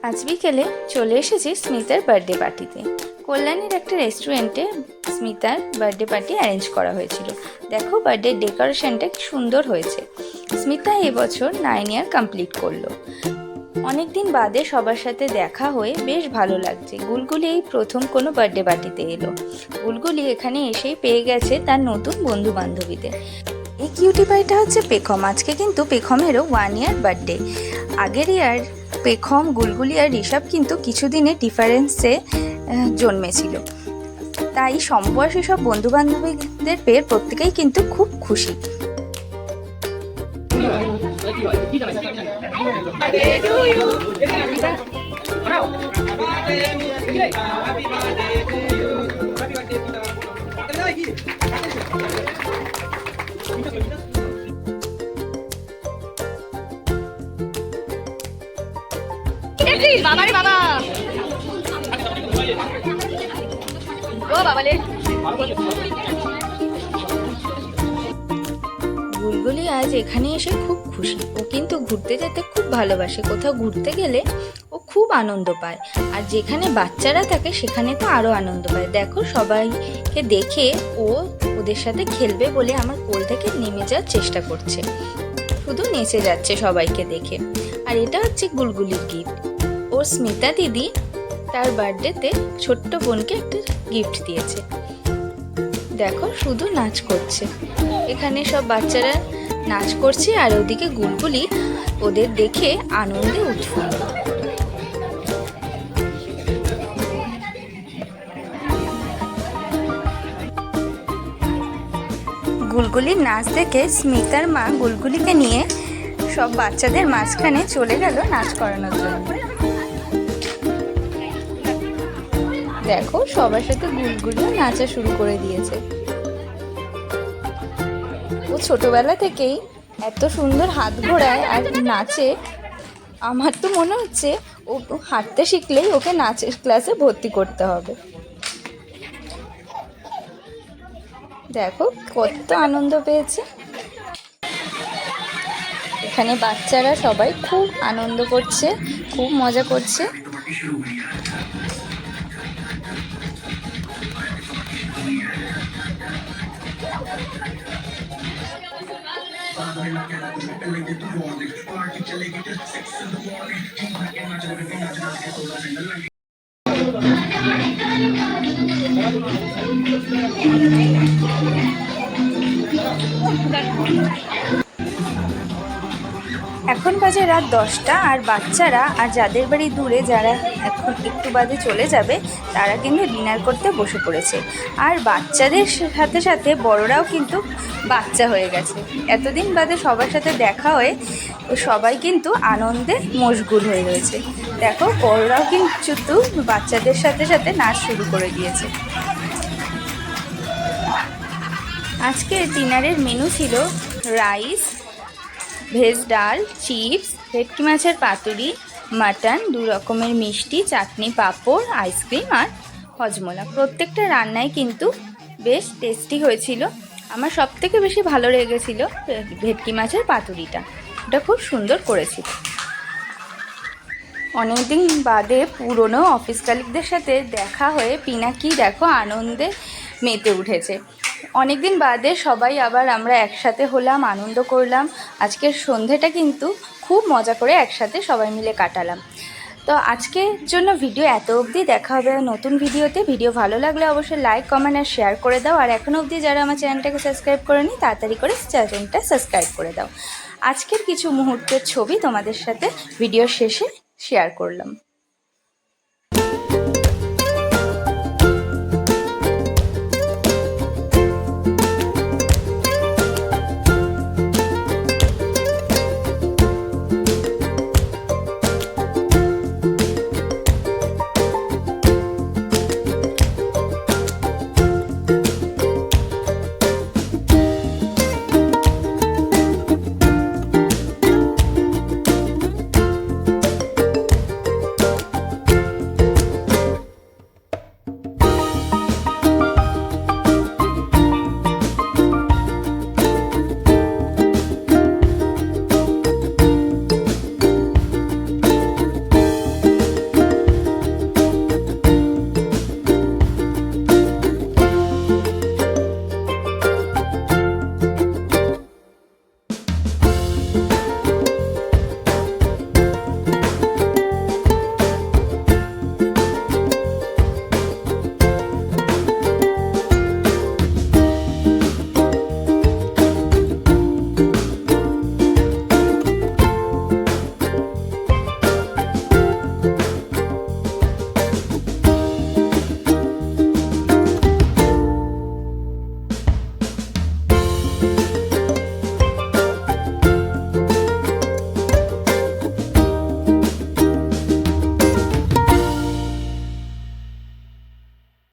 আজ বিকেলে চলে এসেছি স্মিতার বার্থডে পার্টিতে। কল্যাণীর একটা রেস্টুরেন্টে স্মিতার বার্থডে পার্টি অ্যারেঞ্জ করা হয়েছিল। দেখো বার্থডে ডেকোরেশনটা কি সুন্দর হয়েছে। স্মিতা এবছর 9 ইয়ার কমপ্লিট করলো। অনেকদিন বাদে সবার সাথে দেখা হয়ে বেশ ভালো লাগছে। গুলগুলি এই প্রথম কোনো বার্থডে পার্টিতে এলো। গুলগুলি এখানে এসেই পেয়ে গেছে তার নতুন বন্ধু বান্ধবীদের। এই কিউটি পাইটা হচ্ছে পেখম। আজকে কিন্তু পেখমেরও 1 ইয়ার বার্থডে। আগের ইয়ার পেখম, গুলগুলি আর ঋষভ কিন্তু কিছুদিনের ডিফারেন্সে জন্মেছিল, তাই সমবয়সী সব বন্ধু বান্ধবীদের পেয়ে প্রত্যেকেই কিন্তু খুব খুশি। বাবা রে বাবা, ও বাবা রে। গুলগুলি আজ এখানে এসে খুব খুশি। ও কিন্তু ঘুরতে যেতে খুব ভালোবাসে। কোথাও ঘুরতে গেলে ও খুব আনন্দ পায়, আর যেখানে বাচ্চারা থাকে সেখানে তো আরো আনন্দ পায়। দেখো সবাইকে দেখে ও ওদের সাথে খেলবে বলে আমার কোল থেকে নেমে যাওয়ার চেষ্টা করছে, শুধু নেচে যাচ্ছে সবাইকে দেখে। আর এটা হচ্ছে গুলগুলির গিফট। ওর স্মিতা দিদি তার বার্থডেতে ছোট্ট বোনকে একটা গিফট দিয়েছে। দেখো শুধু নাচ করছে, এখানে সব বাচ্চারা নাচ করছে আর ওদিকে গুলগুলি ওদের দেখে আনন্দে উৎফুল্ল। গুলগুলির নাচ দেখে স্মিতার মা গুলগুলিকে নিয়ে সব বাচ্চাদের মাঝখানে চলে গেল নাচ করানোর জন্য। দেখো সবার সাথে গুলগুলিও নাচা শুরু করে দিয়েছে। ও ছোটবেলা থেকেই এত সুন্দর হাত ঘোরায় আর নাচে। আমার তো মনে হচ্ছে ও হাঁটতে শিখলেই ওকে নাচের ক্লাসে ভর্তি করতে হবে। দেখো কত আনন্দ পেয়েছে। এখানে বাচ্চারা সবাই খুব আনন্দ করছে, খুব মজা করছে। এখন বাজে রাত 10টা, আর বাচ্চারা আর যাদের বাড়ি দূরে, যারা এখন একটু বাদে চলে যাবে, তারা কিন্তু ডিনার করতে বসে পড়েছে। আর বাচ্চাদের সাথে সাথে বড়রাও কিন্তু বাচ্চা হয়ে গেছে। এতদিন বাদে সবার সাথে দেখা হয়ে সবাই কিন্তু আনন্দে মশগুল হয়ে রয়েছে। দেখো বড়রাও কিন্তু বাচ্চাদের সাথে সাথে নাচ শুরু করে দিয়েছে। আজকে ডিনারের মেনু ছিল রাইস, ভেজ ডাল, চিপস, ভেটকি মাছের পাতুরি, মাটন, 2 রকমের মিষ্টি, চাটনি, পাঁপড়, আইসক্রিম আর হজমোলা। প্রত্যেকটা রান্নাই কিন্তু বেশ টেস্টি হয়েছিল। আমার সবথেকে বেশি ভালো লেগেছিল ভেটকি মাছের পাতুরিটা, ওটা খুব সুন্দর করেছিল। অনেকদিন বাদে পুরনো অফিস কালিগদের সাথে দেখা হয়ে পিনাকি দেখো আনন্দে মেতে উঠেছে। অনেকদিন বাদে সবাই আবার আমরা একসাথে হলাম, আনন্দ করলাম। আজকের সন্ধেটা কিন্তু খুব মজা করে একসাথে সবাই মিলে কাটালাম। তো আজকের জন্য ভিডিও এত অবধি। দেখা হবে নতুন ভিডিওতে। ভিডিও ভালো লাগলে অবশ্যই লাইক, কমেন্ট আর শেয়ার করে দাও। আর এখনও অবধি যারা আমার চ্যানেলটাকে সাবস্ক্রাইব করেনি, তাড়াতাড়ি করে চ্যানেলটা সাবস্ক্রাইব করে দাও। আজকের কিছু মুহূর্তের ছবি তোমাদের সাথে ভিডিও শেষে শেয়ার করলাম।